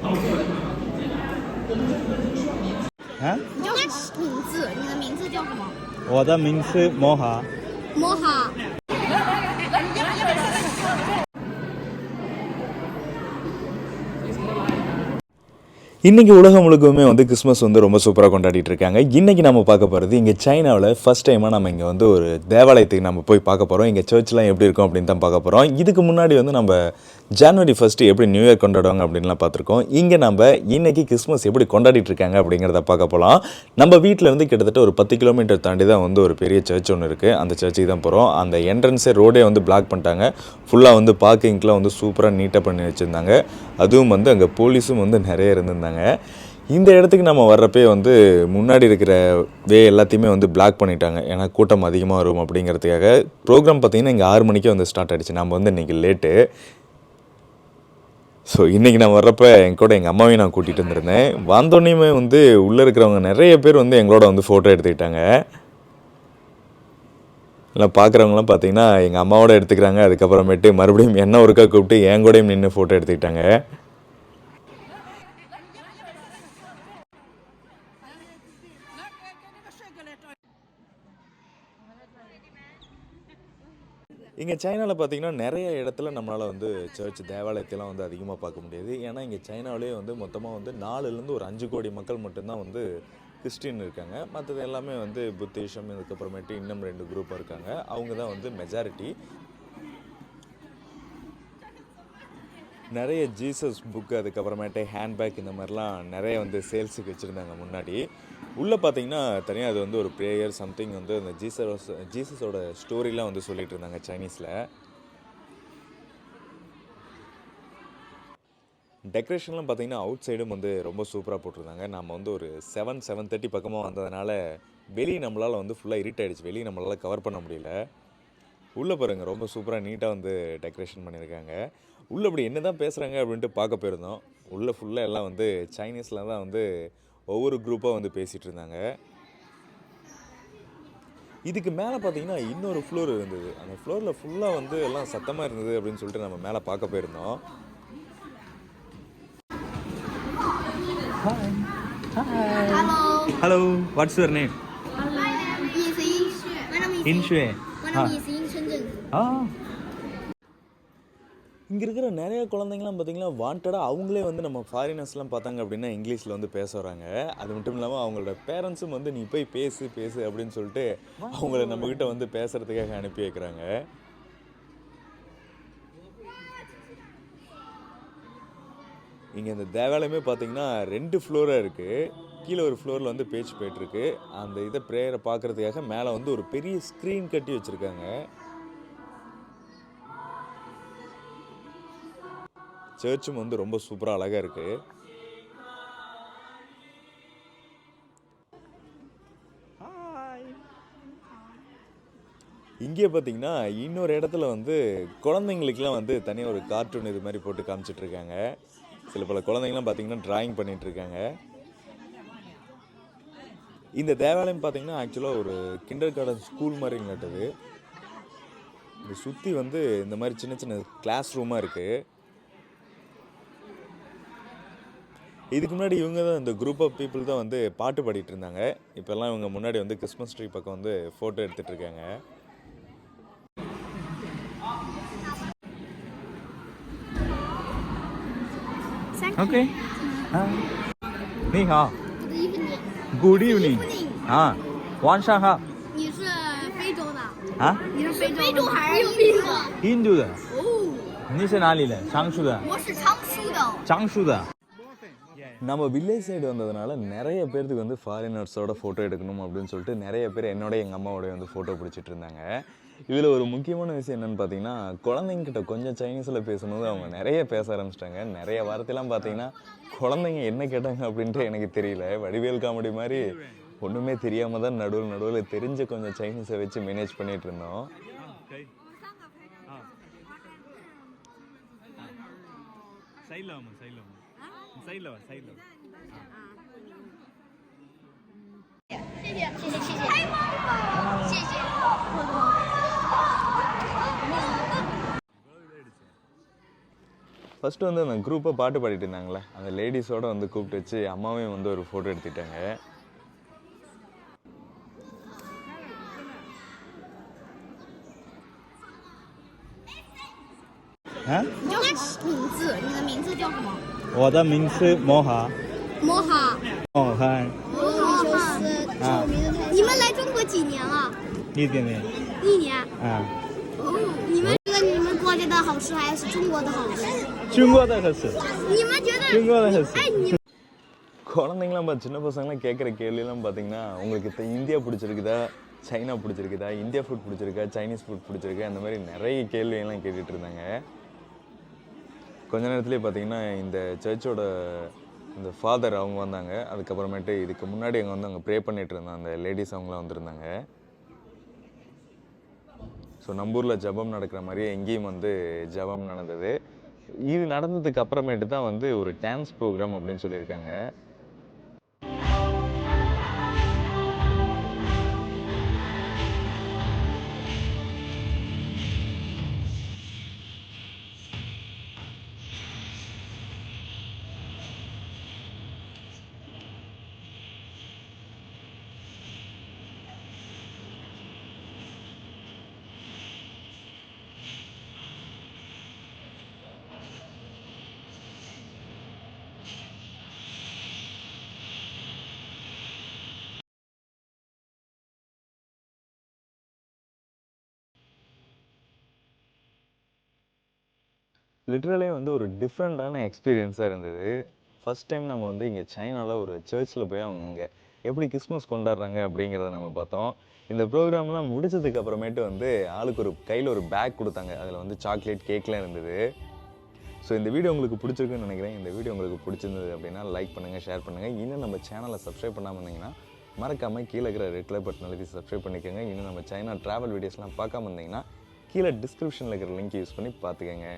啊？叫什么名字？你的名字叫什么？我的名字摩哈。摩哈。இன்றைக்கி உலகம் முழுக்கவுமே வந்து கிறிஸ்மஸ் வந்து ரொம்ப சூப்பராக கொண்டாடிட்டு இருக்காங்க. இன்றைக்கி நம்ம பார்க்க போகிறது இங்கே சைனாவில் ஃபஸ்ட் டைமாக நம்ம இங்கே வந்து ஒரு தேவாலயத்துக்கு நம்ம போய் பார்க்க போகிறோம். இங்கே சர்ச்லாம் எப்படி இருக்கும் அப்படின்னு தான் பார்க்க போகிறோம். இதுக்கு முன்னாடி வந்து நம்ம ஜனவரி 1 எப்படி நியூ இயர் கொண்டாடுவாங்க அப்படின்லாம் பார்த்துருக்கோம். இங்கே நம்ம இன்றைக்கி கிறிஸ்மஸ் எப்படி கொண்டாடிட்டு இருக்காங்க அப்படிங்கிறத பார்க்க போகலாம். நம்ம வீட்டில் இருந்து கிட்டத்தட்ட ஒரு 10 கிலோமீட்டர் தாண்டி தான் வந்து ஒரு பெரிய சர்ச் ஒன்று இருக்குது. அந்த சர்ச்சுக்கு தான் போகிறோம். அந்த என்ட்ரன்ஸே ரோடே வந்து பிளாக் பண்ணிட்டாங்க. ஃபுல்லாக வந்து பார்க்கிங்லாம் வந்து சூப்பராக நீட்டாக பண்ணி வச்சுருந்தாங்க. அதுவும் வந்து அங்கே போலீஸும் வந்து நிறைய இருந்திருந்தாங்க. இந்த இடத்துக்கு நம்ம வர்றப்பே வந்து முன்னாடி இருக்கிற எல்லாத்தையுமே வந்து பிளாக் பண்ணிட்டாங்க. ஏன்னா கூட்டம் அதிகமாக வரும் அப்படிங்கிறதுக்காக. ப்ரோக்ராம் பார்த்திங்கன்னா இங்கே 6 மணிக்கே வந்து ஸ்டார்ட் ஆகிடுச்சு. நம்ம வந்து இன்றைக்கி லேட்டு. ஸோ இன்றைக்கி நான் வர்றப்போ எங்கள் அம்மாவையும் நான் கூட்டிகிட்டு வந்துருந்தேன். வந்தோடனேயுமே வந்து உள்ளே இருக்கிறவங்க நிறைய பேர் வந்து எங்களோட வந்து ஃபோட்டோ எடுத்துக்கிட்டாங்க. இல்லை பார்க்குறவங்களாம் பார்த்திங்கன்னா எங்கள் அம்மாவோட எடுத்துக்கிறாங்க. அதுக்கப்புறமேட்டு மறுபடியும் என்ன ஒருக்கா கூப்பிட்டு என் கூடயும் நின்று ஃபோட்டோ எடுத்துக்கிட்டாங்க. இங்கே சைனாவில் பார்த்திங்கன்னா நிறைய இடத்துல நம்மளால் வந்து சர்ச் தேவாலயத்தெல்லாம் வந்து அதிகமாக பார்க்க முடியாது. ஏன்னா இங்கே சைனாவிலே வந்து மொத்தமாக வந்து 4லேருந்து ஒரு 5 கோடி மக்கள் மட்டும்தான் வந்து கிறிஸ்டின் இருக்காங்க. மற்றது எல்லாமே வந்து புத்திசம், இதுக்கப்புறமேட்டு இன்னும் 2 குரூப்பாக இருக்காங்க. அவங்க தான் வந்து மெஜாரிட்டி. நிறைய ஜீசஸ் புக்கு, அதுக்கப்புறமேட்டு ஹேண்ட்பேக், இந்த மாதிரிலாம் நிறைய வந்து சேல்ஸுக்கு வச்சுருந்தாங்க முன்னாடி. உள்ளே பார்த்தீங்கன்னா தனியாக அது வந்து ஒரு ப்ரேயர் சம்திங் வந்து அந்த ஜீசஸோட ஸ்டோரிலாம் வந்து சொல்லிகிட்டு இருந்தாங்க சைனீஸில். டெக்கரேஷன்லாம் பார்த்திங்கன்னா அவுட் சைடும் வந்து ரொம்ப சூப்பராக போட்டிருந்தாங்க. நம்ம வந்து ஒரு 7:30 பக்கமாக வந்ததுனால வெளியே நம்மளால் வந்து ஃபுல்லாக இருட் ஆகிடுச்சு. வெளியே நம்மளால் கவர் பண்ண முடியல. உள்ளே பாருங்கள் ரொம்ப சூப்பராக நீட்டாக வந்து டெக்கரேஷன் பண்ணியிருக்காங்க. உள்ளே அப்படி என்ன தான் பேசுகிறாங்க அப்படின்ட்டு பார்க்க போயிருந்தோம். உள்ளே ஃபுல்லாக எல்லாம் வந்து சைனீஸில் தான் வந்து ஒவ்வொரு குரூப்பாக வந்து பேசிகிட்டு இருந்தாங்க. இதுக்கு மேலே பார்த்தீங்கன்னா இன்னொரு ஃப்ளோர் இருந்தது. அந்த ஃப்ளோரில் ஃபுல்லாக வந்து எல்லாம் சத்தமாக இருந்தது அப்படின்னு சொல்லிட்டு நம்ம மேலே பார்க்க போயிருந்தோம். Hello, what's your name? My name is Yinxue. My name is Yinxue. My name is Yinchenzhen. இங்கே இருக்கிற நிறைய குழந்தைங்களாம் பார்த்திங்கன்னா வாண்டடாக அவங்களே வந்து நம்ம ஃபாரினர்ஸ்லாம் பார்த்தாங்க அப்படின்னா இங்கிலீஷில் வந்து பேச வராங்க. அது மட்டும் இல்லாமல் அவங்களோட பேரண்ட்ஸும் வந்து நீ போய் பேசு அப்படின்னு சொல்லிட்டு அவங்கள நம்மக்கிட்ட வந்து பேசுகிறதுக்காக அனுப்பி வைக்கிறாங்க. இங்கே இந்த தேவாலயமே பார்த்திங்கன்னா 2 ஃப்ளோராக இருக்குது. கீழே ஒரு ஃப்ளோரில் வந்து பேச்சு போயிட்டுருக்கு. அந்த இதை ப்ரேயரை பார்க்குறதுக்காக மேலே வந்து ஒரு பெரிய ஸ்க்ரீன் கட்டி வச்சுருக்காங்க. சர்ச்சும் வந்து ரொம்ப சூப்பராக அழகாக இருக்குது. இங்கே பார்த்தீங்கன்னா இன்னொரு இடத்துல வந்து குழந்தைங்களுக்குலாம் வந்து தனியாக ஒரு கார்ட்டூன் இது மாதிரி போட்டு காமிச்சிட்ருக்காங்க. சில பல குழந்தைங்களாம் பார்த்தீங்கன்னா ட்ராயிங் பண்ணிகிட்ருக்காங்க. இந்த தேவாலயம் பார்த்தீங்கன்னா ஆக்சுவலாக ஒரு கிண்டர் கார்டன் ஸ்கூல் மாதிரி நட்டது. இதை சுற்றி வந்து இந்த மாதிரி சின்ன சின்ன கிளாஸ் ரூமாக இருக்குது. இதுக்கு முன்னாடி இவங்க தான் இந்த குரூப் ஆஃப் பீப்புள் தான் வந்து பாட்டு பாடிட்டு இருந்தாங்க. இப்போல்லாம் இவங்க முன்னாடி வந்து கிறிஸ்மஸ் ட்ரீ பக்கம் வந்து ஃபோட்டோ எடுத்துகிட்டு இருக்காங்க. Okay. நீ ஹா. Good evening. Good evening. 晚上好。你是非洲的？啊？你是非洲还是印度的？印度的。哦，你是哪里的？江苏的。我是常熟的。江苏的。நம்ம வில்லேஜ் சைடு வந்ததுனால நிறைய பேருக்கு வந்து ஃபாரினர்ஸோட ஃபோட்டோ எடுக்கணும் அப்படின்னு சொல்லிட்டு நிறைய பேர் என்னோட எங்கள் அம்மாவோட வந்து ஃபோட்டோ பிடிச்சிட்டு இருந்தாங்க. இதில் ஒரு முக்கியமான விஷயம் என்னென்னு பார்த்தீங்கன்னா குழந்தைங்கிட்ட கொஞ்சம் சைனீஸில் பேசும்போது அவங்க நிறைய பேச ஆரம்பிச்சிட்டாங்க. நிறைய வார்த்தையெல்லாம் பார்த்தீங்கன்னா குழந்தைங்க என்ன கேட்டாங்க அப்படின்ட்டு எனக்கு தெரியல. வடிவேல் காமெடி மாதிரி ஒன்றுமே தெரியாமல் தான் நடுவில் தெரிஞ்ச கொஞ்சம் சைனீஸை வச்சு மேனேஜ் பண்ணிகிட்டு இருந்தோம். சைடில் வா.谢谢谢谢。哎妈妈，谢谢。ஃபஸ்ட்டு வந்து அந்த குரூப்பை பாட்டு பாடிட்டு இருந்தாங்களே அந்த லேடிஸோடு வந்து கூப்பிட்டு வச்சு அம்மாவையும் வந்து ஒரு ஃபோட்டோ எடுத்துட்டாங்க. ஆ 你叫名字，你的名字叫什么？我的名是摩哈。摩哈。哦，嗨，啊，你们来中国几年了一点点。 ？1年。啊，你们觉得你们国家的好吃还是中国的好吃？中国的好吃。你们觉得？中国的好吃。哎，你 குழந்தைங்களாம் சின்ன பசங்களாம் கேட்குற கேள்வியெல்லாம் பார்த்தீங்கன்னா உங்களுக்கு இந்தியா பிடிச்சிருக்குதா, சைனா பிடிச்சிருக்குதா, இந்தியா ஃபுட் பிடிச்சிருக்கா, சைனீஸ் ஃபுட் பிடிச்சிருக்கா, அந்த மாதிரி நிறைய கேள்வியெல்லாம் கேட்டுட்டு இருந்தாங்க. கொஞ்ச நேரத்துலேயே பார்த்தீங்கன்னா இந்த சர்ச்சோட இந்த ஃபாதர் அவங்க வந்தாங்க. அதுக்கப்புறமேட்டு இதுக்கு முன்னாடி அங்கே வந்து அவங்க ப்ரே பண்ணிகிட்டு இருந்தாங்க அந்த லேடிஸ் அவங்களாம் வந்திருந்தாங்க. ஸோ நம்ம ஊரில் ஜபம் நடக்கிற மாதிரியே எங்கேயும் வந்து ஜபம் நடந்தது. இது நடந்ததுக்கு அப்புறமேட்டு தான் வந்து ஒரு டான்ஸ் ப்ரோக்ராம் அப்படின்னு சொல்லியிருக்காங்க. லிட்ரலே வந்து ஒரு டிஃப்ரெண்ட்டான எக்ஸ்பீரியன்ஸாக இருந்தது. ஃபஸ்ட் டைம் நம்ம வந்து இங்கே சைனாவில் ஒரு சர்ச்சில் போய் அவங்க எப்படி கிறிஸ்மஸ் கொண்டாடுறாங்க அப்படிங்கிறத நம்ம பார்த்தோம். இந்த ப்ரோக்ராம்லாம் முடிச்சதுக்கு அப்புறமேட்டு வந்து ஆளுக்கு ஒரு கையில் ஒரு பேக் கொடுத்தாங்க. அதில் வந்து சாக்லேட் கேக்லாம் இருந்தது. ஸோ இந்த வீடியோ உங்களுக்கு பிடிச்சிருக்குன்னு நினைக்கிறேன். இந்த வீடியோ உங்களுக்கு பிடிச்சிருந்தது அப்படின்னா லைக் பண்ணுங்கள், ஷேர் பண்ணுங்கள். இன்னும் நம்ம சேனலை சப்ஸ்கிரைப் பண்ணாமல் இருந்தீங்கன்னா மறக்காமல் கீழே இருக்கிற ரெட் கலர் பட்டன் அழுத்தி சப்ஸ்கிரைப் பண்ணிக்கோங்க. இன்னும் நம்ம சைனா ட்ராவல் வீடியோஸ்லாம் பார்க்காம இருந்தீங்கன்னா கீழே டிஸ்கிரிப்ஷனில் இருக்கிற லிங்க் யூஸ் பண்ணி பார்த்துக்கோங்க.